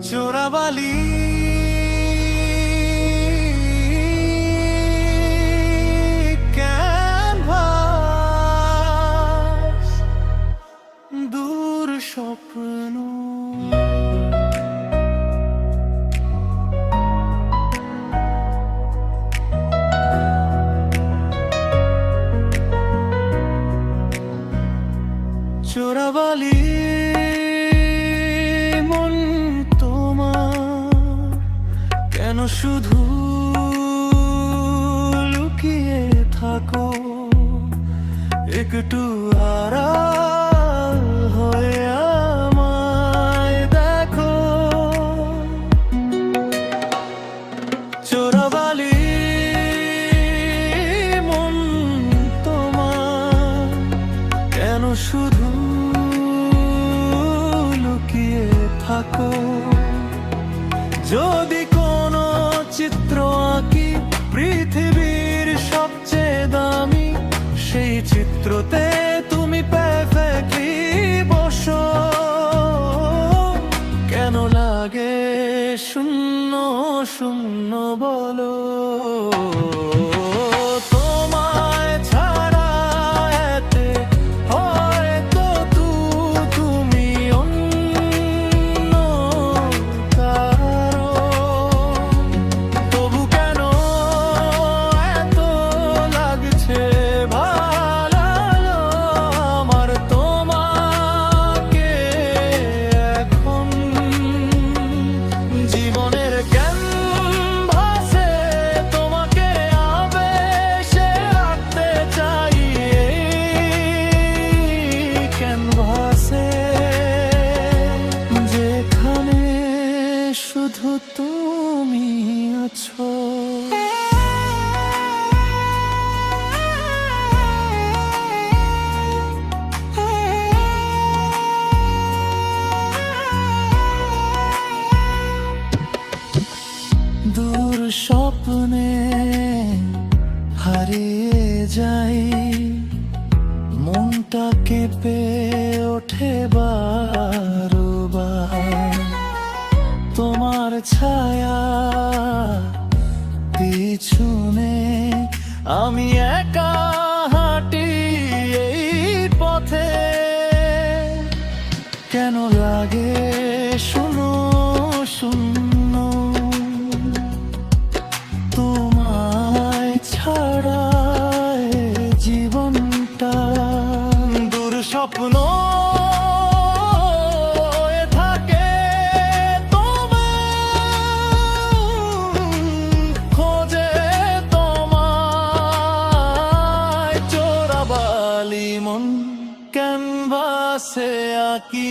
চোরাবালি canvas, দূর স্বপ্ন চোরাবালি মন তোমার কেন শুধু লুকিয়ে থাকো, একটু আড়াল হয়ে আমায় দেখো। চোরাবালি মন তোমার কেন শুধু লুকিয়ে থাকো, যদি কোনো চিত্র আঁকি পৃথিবীর সবচেয়ে দামি, সেই চিত্রতে তুমি পারফেক্টলি বসো। কেন লাগে শূন্য শূন্য বলো, তোমায় ছাড়া এতে হয়তো তুমি অন্য কারো। তবু কেন এত লাগছে ভালো আমার তোমাকে এখন, জীবনের ক্যানভাসে তোমাকে আবেশে রাখতে চাই, ক্যানভাসে যেখানে শুধু তুমি আছো। দূর স্বপ্নে হারিয়ে যাই, মনটা কেঁপে ওঠে বারবার, তোমার ছায়া পিছনে আমি একা হাঁটি এই পথে। কেন লাগে শূন্য শূন্য তোমায় ছাড়া জীবনটা, দূর স্বপ্ন থাকে তোমার খোঁজে, তোমায় চোরাবালি মন ক্যানভাসে আঁকি।